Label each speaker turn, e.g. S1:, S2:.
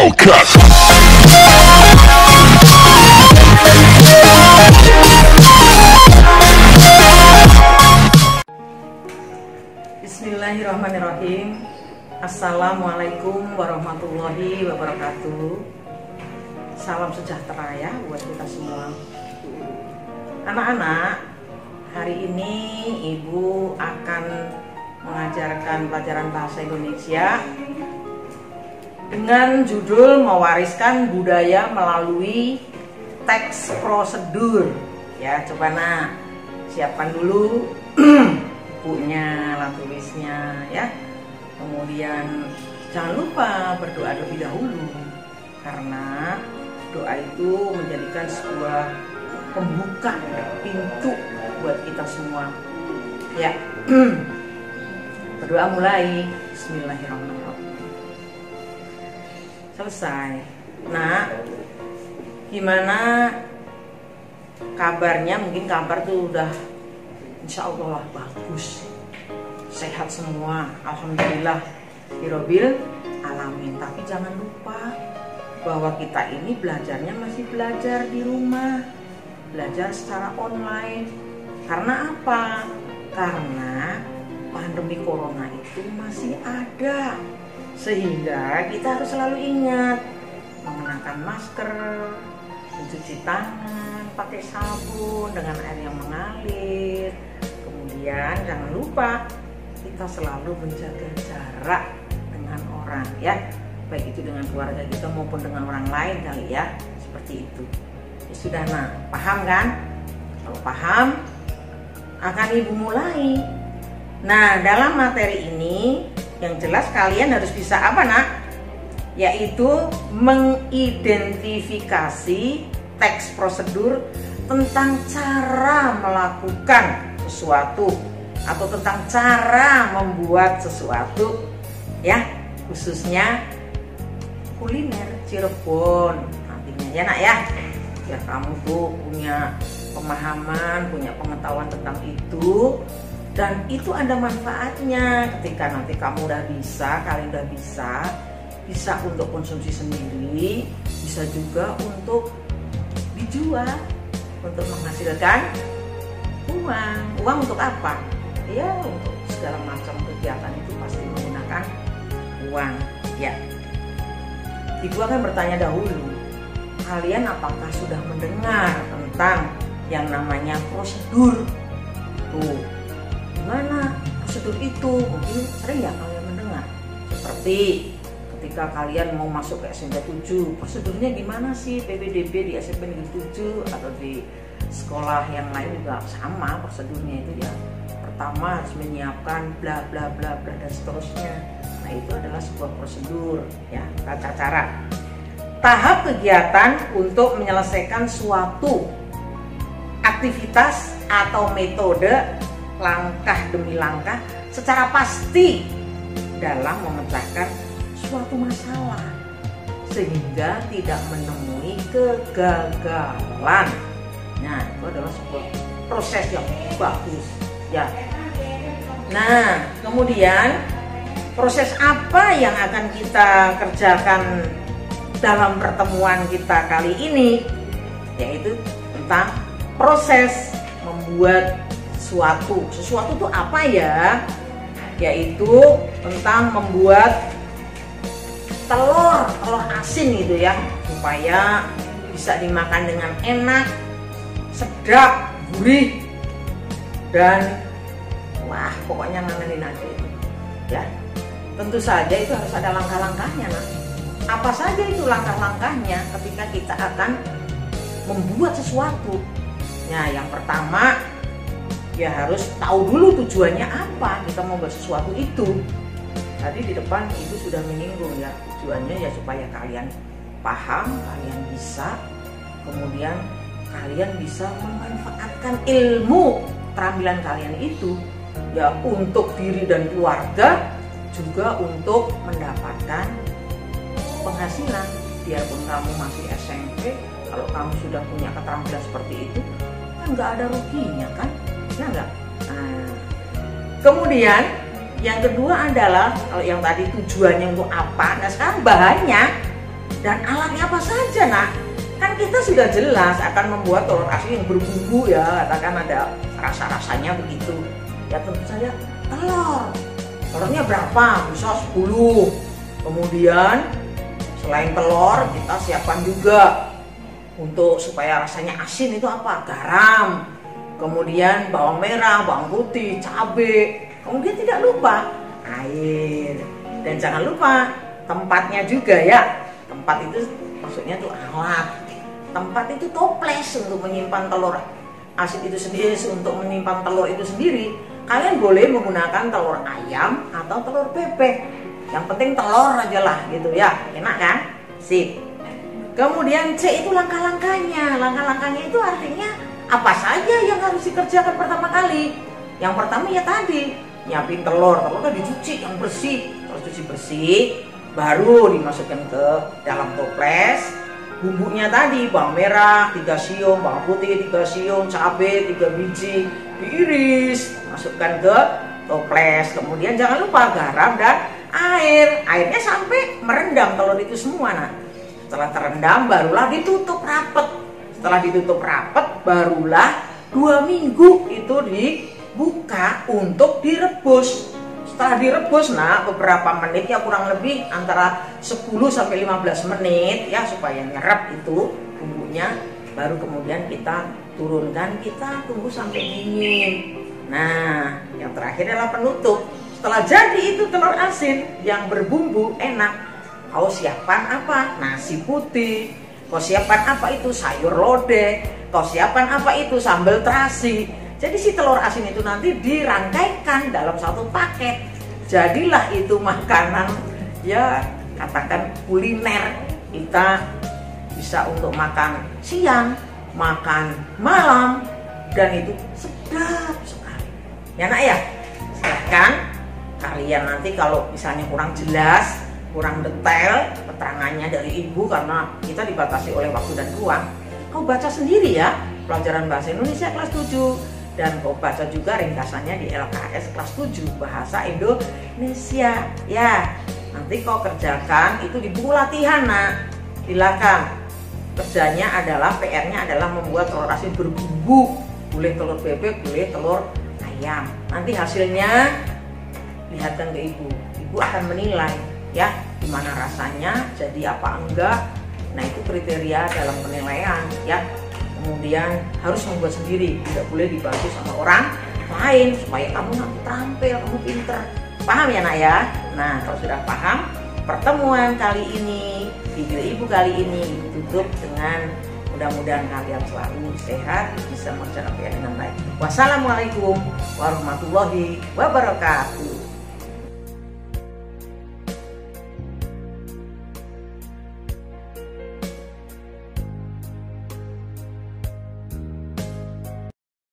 S1: Hellcat.
S2: Bismillahirrahmanirrahim. Assalamualaikum warahmatullahi wabarakatuh. Salam sejahtera ya buat kita semua. Anak-anak, hari ini Ibu akan mengajarkan pelajaran bahasa Indonesia dengan judul mewariskan budaya melalui teks prosedur. Ya, coba siapkan dulu bukunya, alat tulisnya ya. Kemudian jangan lupa berdoa terlebih dahulu, karena doa itu menjadikan sebuah pembuka pintu buat kita semua. Ya. Berdoa mulai. Bismillahirrahmanirrahim. Selesai. Gimana kabarnya? Mungkin kabar tuh udah insya Allah lah bagus, sehat semua, alhamdulillah birobbil alamin. Tapi jangan lupa bahwa kita ini belajarnya masih belajar di rumah, belajar secara online. Karena apa? Karena pandemi corona itu masih ada, sehingga kita harus selalu ingat mengenakan masker, mencuci tangan pakai sabun dengan air yang mengalir. Kemudian jangan lupa kita selalu menjaga jarak dengan orang ya, baik itu dengan keluarga kita maupun dengan orang lain kali ya, seperti itu. Ya sudah, paham kan? Kalau paham, akan Ibu mulai. Dalam materi ini yang jelas kalian harus bisa apa yaitu mengidentifikasi teks prosedur tentang cara melakukan sesuatu atau tentang cara membuat sesuatu ya, khususnya kuliner Cirebon nantinya ya ya, biar kamu tuh punya pemahaman, punya pengetahuan tentang itu. Dan itu ada manfaatnya ketika nanti kamu udah bisa, kalian udah bisa untuk konsumsi sendiri, bisa juga untuk dijual, untuk menghasilkan uang. Uang untuk apa? Ya untuk segala macam kegiatan itu pasti menggunakan uang ya. Ibu akan bertanya dahulu, kalian apakah sudah mendengar tentang yang namanya prosedur? Tuh, gimana prosedur itu? Mungkin sering ya kalian mendengar. Seperti ketika kalian mau masuk ke SMP 7, prosedurnya gimana sih? PPDB di SMP Negeri 7 atau di sekolah yang lain juga sama prosedurnya itu ya. Pertama harus menyiapkan bla bla bla bla dan seterusnya. Itu adalah sebuah prosedur ya, tata cara. Tahap kegiatan untuk menyelesaikan suatu aktivitas atau metode langkah demi langkah secara pasti dalam memecahkan suatu masalah sehingga tidak menemui kegagalan. Itu adalah sebuah proses yang bagus ya. Kemudian proses apa yang akan kita kerjakan dalam pertemuan kita kali ini, yaitu tentang proses membuat sesuatu itu apa ya, yaitu tentang membuat telur asin gitu ya, supaya bisa dimakan dengan enak, sedap, gurih, dan wah pokoknya ngangenin aja itu ya. Tentu saja itu harus ada langkah-langkahnya. Apa saja itu langkah-langkahnya ketika kita akan membuat sesuatu? Yang pertama ya harus tahu dulu tujuannya apa kita mau buat sesuatu itu. Tadi di depan Ibu sudah menyinggung ya, tujuannya ya supaya kalian paham, kalian bisa, kemudian kalian bisa memanfaatkan ilmu keterampilan kalian itu ya untuk diri dan keluarga, juga untuk mendapatkan penghasilan. Biarpun kamu masih SMP, kalau kamu sudah punya keterampilan seperti itu kan nggak ada ruginya kan, ya nggak? Kemudian yang kedua adalah kalau yang tadi tujuannya untuk apa, sekarang bahannya Dan alatnya apa saja, nak? Kan kita sudah jelas akan membuat telur asin yang berbumbu ya, katakan ada rasa-rasanya begitu. Ya tentu saja telur. Telurnya berapa? Bisa 10. Kemudian selain telur kita siapkan juga untuk supaya rasanya asin itu apa? Garam. Kemudian bawang merah, bawang putih, cabai. Kemudian tidak lupa air. Dan jangan lupa tempatnya juga ya. Tempat itu maksudnya tuh alat. Tempat itu toples untuk menyimpan telur asin itu sendiri, untuk menyimpan telur itu sendiri. Kalian boleh menggunakan telur ayam atau telur bebek. Yang penting telur aja lah gitu ya. Enak kan? Sip. Kemudian C itu langkah-langkahnya. Langkah-langkahnya itu artinya apa saja yang harus dikerjakan pertama kali. Yang pertama ya tadi, nyiapin telur. Telurnya dicuci yang bersih. Terus cuci bersih, baru dimasukkan ke dalam toples. Bumbunya tadi bawang merah 3 siung, bawang putih 3 siung, cabai 3 biji, diiris, masukkan ke toples. Kemudian jangan lupa garam dan air. Airnya sampai merendam telur itu semua. Nah, setelah terendam barulah ditutup rapat. Setelah ditutup rapat barulah 2 minggu itu dibuka untuk direbus. Setelah direbus, nah beberapa menit ya, kurang lebih antara 10 sampai 15 menit ya, supaya nyerap itu bumbunya. Baru kemudian kita turunkan, kita tunggu sampai dingin. Nah, yang terakhir adalah penutup. Setelah jadi itu telur asin yang berbumbu enak, kau siapkan apa? Nasi putih. Kau siapkan apa itu? Sayur lodeh. Kau siapkan apa itu? Sambal terasi. Jadi si telur asin itu nanti dirangkaikan dalam satu paket. Jadilah itu makanan ya, katakan kuliner. Kita bisa untuk makan siang, makan malam, dan itu sedap sekali. Ya nak ya, silahkan kalian nanti kalau misalnya kurang jelas, kurang detail keterangannya dari ibu karena kita dibatasi oleh waktu dan ruang, kau baca sendiri ya pelajaran bahasa Indonesia kelas 7. Dan kau baca juga ringkasannya di LKS kelas 7 Bahasa Indonesia ya. Nanti kau kerjakan itu di buku latihan, nak. Silakan. Kerjanya adalah, PR-nya adalah membuat telur asin berbumbu. Boleh telur bebek, boleh telur ayam. Nanti hasilnya lihatkan ke ibu. Ibu akan menilai ya gimana rasanya, jadi apa enggak. Nah, itu kriteria dalam penilaian ya. Kemudian harus membuat sendiri, tidak boleh dibantu sama orang lain supaya kamu nanti terampil, kamu pinter. Paham ya nak ya? Nah, kalau sudah paham, pertemuan kali ini, video ibu kali ini ibu tutup dengan mudah-mudahan kalian selalu sehat, bisa mengerjakan PR dengan baik. Wassalamualaikum warahmatullahi wabarakatuh.